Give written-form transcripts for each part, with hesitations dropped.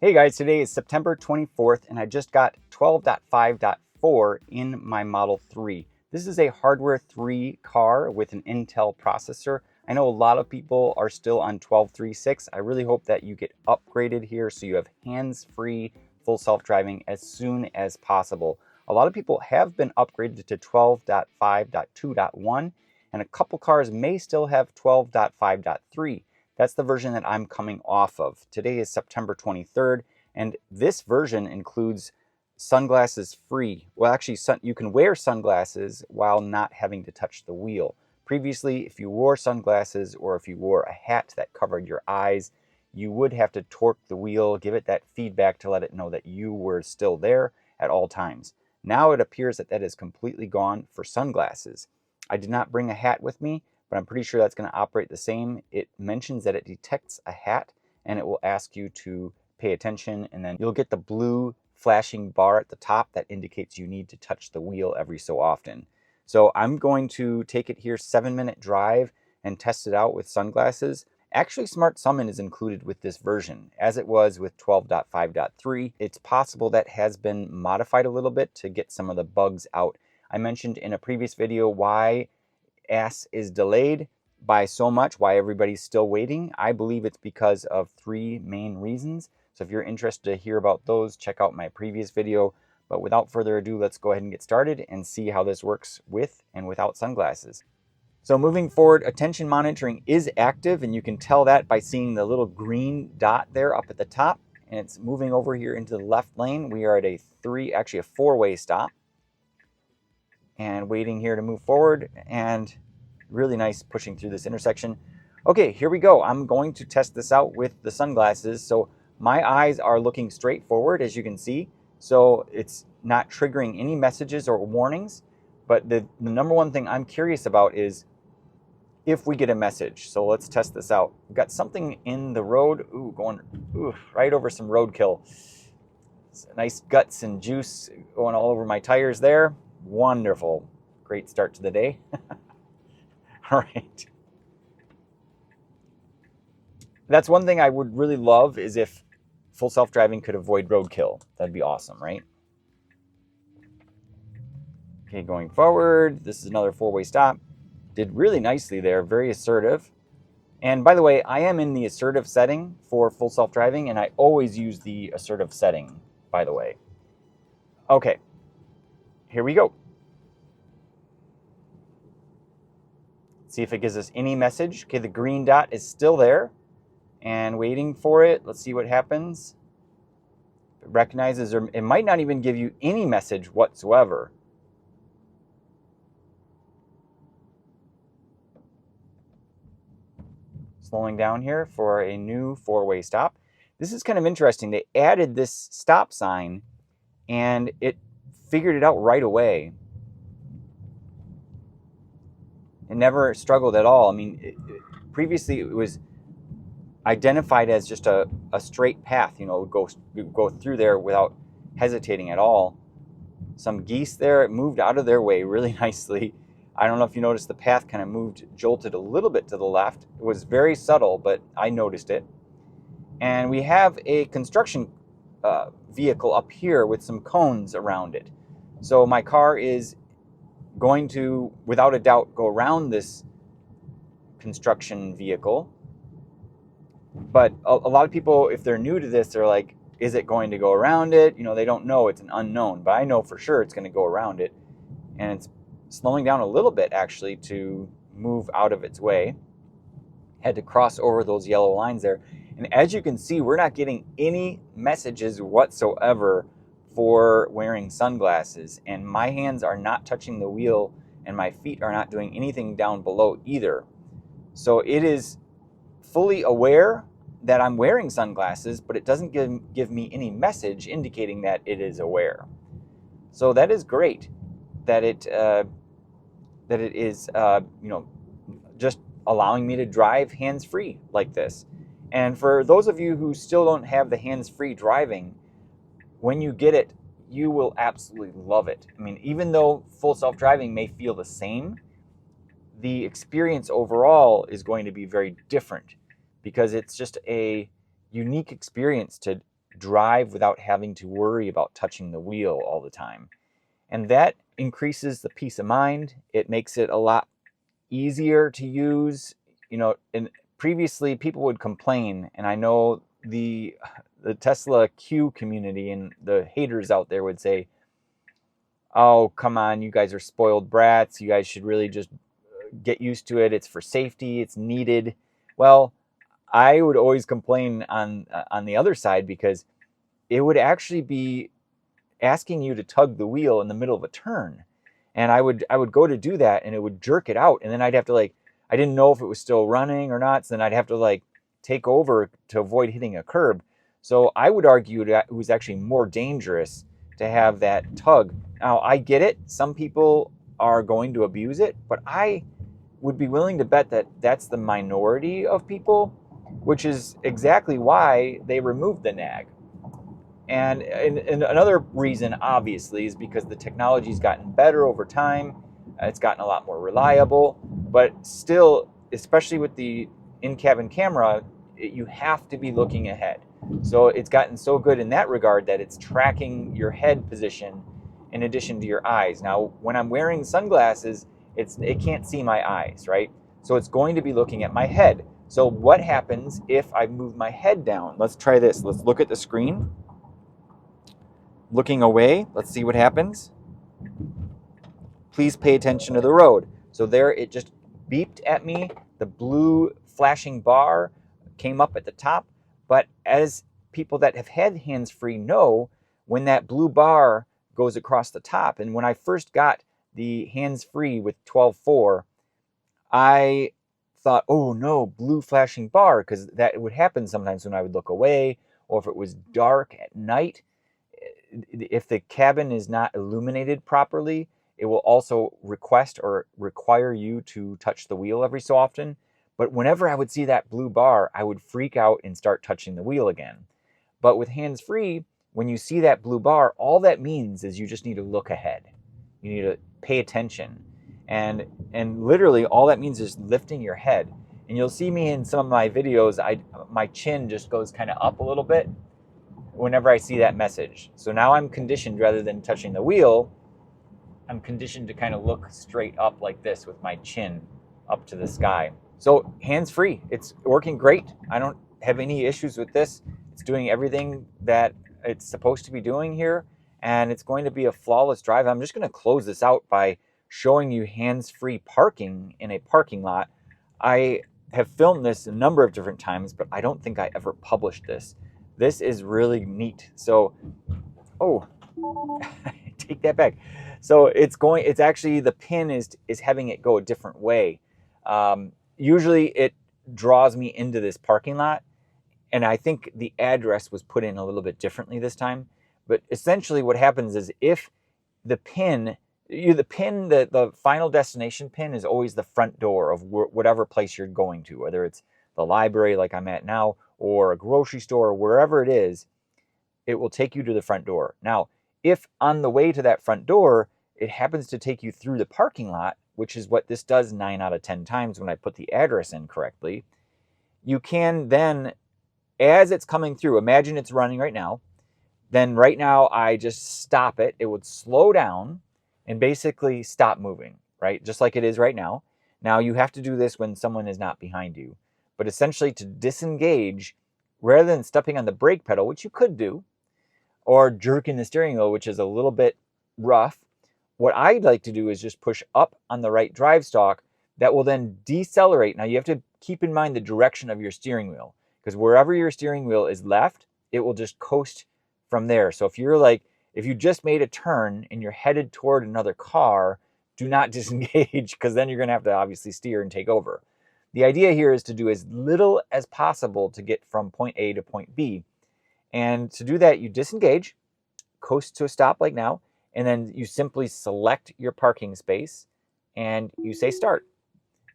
Hey guys, today is September 24th and I just got 12.5.4 in my Model 3. This is a hardware 3 car with an Intel processor. I know a lot of people are still on 12.3.6. I really hope that you get upgraded here so you have hands-free full self-driving as soon as possible. A lot of people have been upgraded to 12.5.2.1 and a couple cars may still have 12.5.3. That's the version that I'm coming off of. Today is September 23rd, and this version includes sunglasses free. Well, actually, you can wear sunglasses while not having to touch the wheel. Previously, if you wore sunglasses or if you wore a hat that covered your eyes, you would have to torque the wheel, give it that feedback to let it know that you were still there at all times. Now it appears that that is completely gone for sunglasses. I did not bring a hat with me, but I'm pretty sure that's going to operate the same. It mentions that it detects a hat and it will ask you to pay attention, and then you'll get the blue flashing bar at the top that indicates you need to touch the wheel every so often. So I'm going to take it here 7-minute drive and test it out with sunglasses. Actually, Smart Summon is included with this version, as it was with 12.5.3. It's possible that has been modified a little bit to get some of the bugs out. I mentioned in a previous video why AS is delayed by so much, why everybody's still waiting. I believe it's because of 3 main reasons. So if you're interested to hear about those, check out my previous video. But without further ado, let's go ahead and get started and see how this works with and without sunglasses. So moving forward, attention monitoring is active, and you can tell that by seeing the little green dot there up at the top, and it's moving over here into the left lane. We are at a 4-way stop and waiting here to move forward, and really nice pushing through this intersection. Okay, here we go. I'm going to test this out with the sunglasses. So my eyes are looking straight forward, as you can see. So it's not triggering any messages or warnings. But the number one thing I'm curious about is if we get a message. So let's test this out. We've got something in the road. Ooh, going right over some roadkill. Nice guts and juice going all over my tires there. Wonderful. Great start to the day. All right. That's one thing I would really love, is if full self-driving could avoid roadkill. That'd be awesome, right? Okay, going forward. This is another 4-way stop. Did really nicely there. Very assertive. And by the way, I am in the assertive setting for full self-driving, and I always use the assertive setting, by the way. Okay. Here we go. See if it gives us any message. Okay, the green dot is still there and waiting for it. Let's see what happens. It recognizes, or it might not even give you any message whatsoever. Slowing down here for a new 4-way stop. This is kind of interesting. They added this stop sign and it figured it out right away. It never struggled at all. I mean, previously it was identified as just a straight path. You know, it would go through there without hesitating at all. Some geese there, it moved out of their way really nicely. I don't know if you noticed, the path kind of jolted a little bit to the left. It was very subtle, but I noticed it. And we have a construction vehicle up here with some cones around it. So my car is going to, without a doubt, go around this construction vehicle. But a lot of people, if they're new to this, they're like, is it going to go around it? You know, they don't know. It's an unknown. But I know for sure it's going to go around it. And it's slowing down a little bit, actually, to move out of its way. Had to cross over those yellow lines there. And as you can see, we're not getting any messages whatsoever for wearing sunglasses, and my hands are not touching the wheel and my feet are not doing anything down below either. So it is fully aware that I'm wearing sunglasses, but it doesn't give me any message indicating that it is aware. So that is great that it is just allowing me to drive hands-free like this. And for those of you who still don't have the hands-free driving, when you get it, you will absolutely love it. I mean, even though full self-driving may feel the same, the experience overall is going to be very different because it's just a unique experience to drive without having to worry about touching the wheel all the time. And that increases the peace of mind. It makes it a lot easier to use. And previously people would complain, and I know the Tesla Q community and the haters out there would say, oh, come on, you guys are spoiled brats. You guys should really just get used to it. It's for safety. It's needed. Well, I would always complain on the other side, because it would actually be asking you to tug the wheel in the middle of a turn. And I would go to do that, and it would jerk it out. And then I'd have to, I didn't know if it was still running or not. So then I'd have to take over to avoid hitting a curb. So I would argue that it was actually more dangerous to have that tug. Now, I get it. Some people are going to abuse it, but I would be willing to bet that that's the minority of people, which is exactly why they removed the nag. And another reason, obviously, is because the technology's gotten better over time. It's gotten a lot more reliable, but still, especially with the in-cabin camera, you have to be looking ahead. So it's gotten so good in that regard that it's tracking your head position in addition to your eyes. Now, when I'm wearing sunglasses, it can't see my eyes, right? So it's going to be looking at my head. So what happens if I move my head down? Let's try this. Let's look at the screen. Looking away, let's see what happens. Please pay attention to the road. So there it just beeped at me. The blue flashing bar came up at the top. But as people that have had hands-free know, when that blue bar goes across the top, and when I first got the hands-free with 12.4, I thought, oh no, blue flashing bar, because that would happen sometimes when I would look away, or if it was dark at night. If the cabin is not illuminated properly, it will also request or require you to touch the wheel every so often. But whenever I would see that blue bar, I would freak out and start touching the wheel again. But with hands-free, when you see that blue bar, all that means is you just need to look ahead. You need to pay attention. And literally all that means is lifting your head. And you'll see me in some of my videos, my chin just goes kind of up a little bit whenever I see that message. So now I'm conditioned, rather than touching the wheel, I'm conditioned to kind of look straight up like this with my chin up to the sky. So hands-free, it's working great. I don't have any issues with this. It's doing everything that it's supposed to be doing here, and it's going to be a flawless drive. I'm just going to close this out by showing you hands-free parking in a parking lot. I have filmed this a number of different times, but I don't think I ever published this. This is really neat. So, oh, take that back. So it's actually, the pin is having it go a different way. Usually it draws me into this parking lot, and I think the address was put in a little bit differently this time. But essentially what happens is, if the pin, the final destination pin is always the front door of whatever place you're going to, whether it's the library like I'm at now, or a grocery store, or wherever it is, it will take you to the front door. Now, if on the way to that front door, it happens to take you through the parking lot, which is what this does 9 out of 10 times when I put the address in correctly, you can then, as it's coming through, imagine it's running right now, then right now I just stop it. It would slow down and basically stop moving, right? Just like it is right now. Now you have to do this when someone is not behind you. But essentially, to disengage, rather than stepping on the brake pedal, which you could do, or jerking the steering wheel, which is a little bit rough, what I'd like to do is just push up on the right drive stalk. That will then decelerate. Now you have to keep in mind the direction of your steering wheel, because wherever your steering wheel is left, it will just coast from there. So if you just made a turn and you're headed toward another car, do not disengage, because then you're going to have to obviously steer and take over. The idea here is to do as little as possible to get from point A to point B. And to do that, you disengage, coast to a stop like now, and then you simply select your parking space and you say start.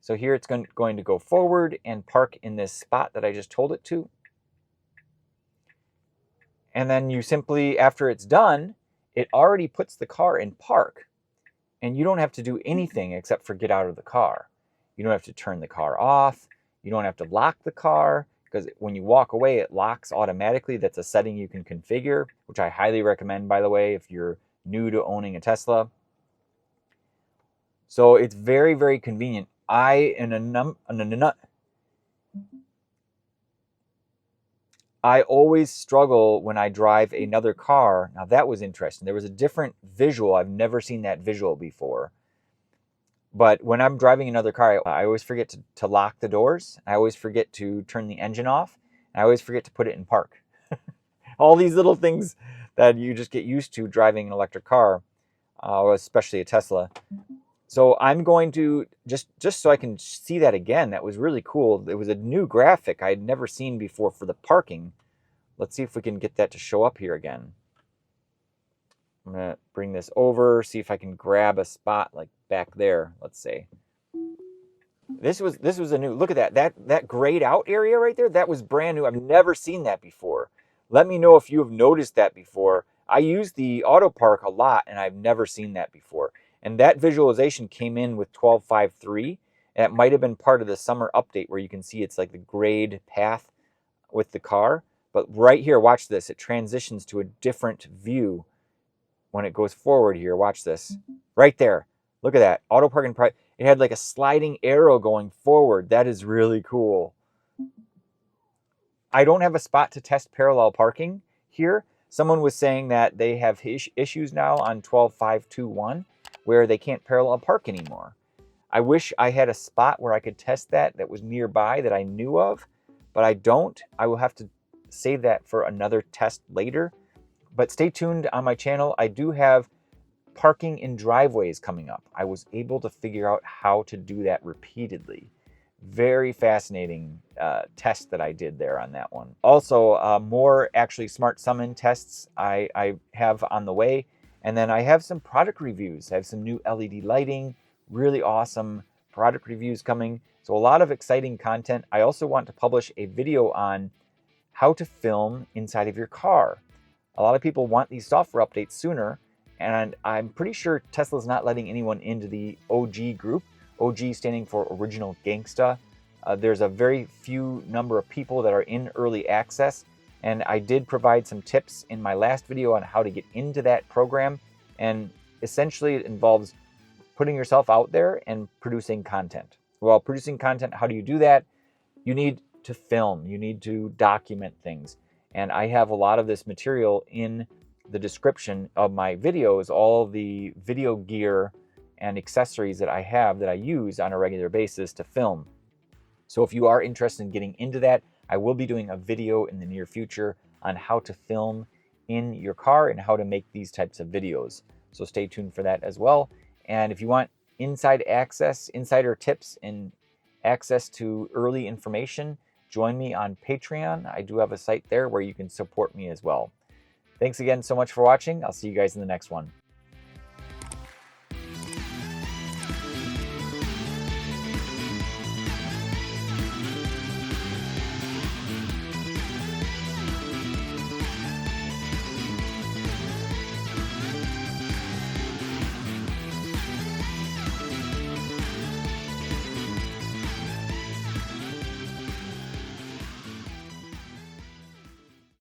So here it's going to go forward and park in this spot that I just told it to. And then you simply, after it's done, it already puts the car in park. And you don't have to do anything except for get out of the car. You don't have to turn the car off. You don't have to lock the car. because when you walk away, it locks automatically. That's a setting you can configure, which I highly recommend, by the way, if you're new to owning a Tesla. So it's very, very convenient. I always struggle when I drive another car. Now that was interesting. There was a different visual. I've never seen that visual before. But when I'm driving another car, I always forget to lock the doors. I always forget to turn the engine off. And I always forget to put it in park. All these little things that you just get used to driving an electric car, especially a Tesla. So I'm going to, just so I can see that again, that was really cool. It was a new graphic I had never seen before for the parking. Let's see if we can get that to show up here again. I'm going to bring this over, see if I can grab a spot like back there, let's say. This was a new, look at that grayed out area right there. That was brand new. I've never seen that before. Let me know if you have noticed that before. I use the Autopark a lot, and I've never seen that before. And that visualization came in with 12.5.3. And it might have been part of the summer update where you can see it's like the grayed path with the car. But right here, watch this. It transitions to a different view when it goes forward here. Watch this. Right there. Look at that. Autopark and private. It had like a sliding arrow going forward. That is really cool. I don't have a spot to test parallel parking here. Someone was saying that they have issues now on 12.5.2.1 where they can't parallel park anymore. I wish I had a spot where I could test that was nearby that I knew of, but I don't. I will have to save that for another test later. But stay tuned on my channel. I do have parking in driveways coming up. I was able to figure out how to do that repeatedly. Very fascinating test that I did there on that one. Also, more actually smart summon tests I have on the way. And then I have some product reviews. I have some new LED lighting, really awesome product reviews coming. So a lot of exciting content. I also want to publish a video on how to film inside of your car. A lot of people want these software updates sooner, and I'm pretty sure Tesla's not letting anyone into the OG group. OG standing for Original Gangsta. There's a very few number of people that are in early access, and I did provide some tips in my last video on how to get into that program, and essentially it involves putting yourself out there and producing content. Well, producing content, how do you do that? You need to film, you need to document things. And I have a lot of this material in the description of my videos, all the video gear and accessories that I have that I use on a regular basis to film. So if you are interested in getting into that, I will be doing a video in the near future on how to film in your car and how to make these types of videos. So stay tuned for that as well. And if you want inside access, insider tips, and access to early information, join me on Patreon. I do have a site there where you can support me as well. Thanks again so much for watching. I'll see you guys in the next one.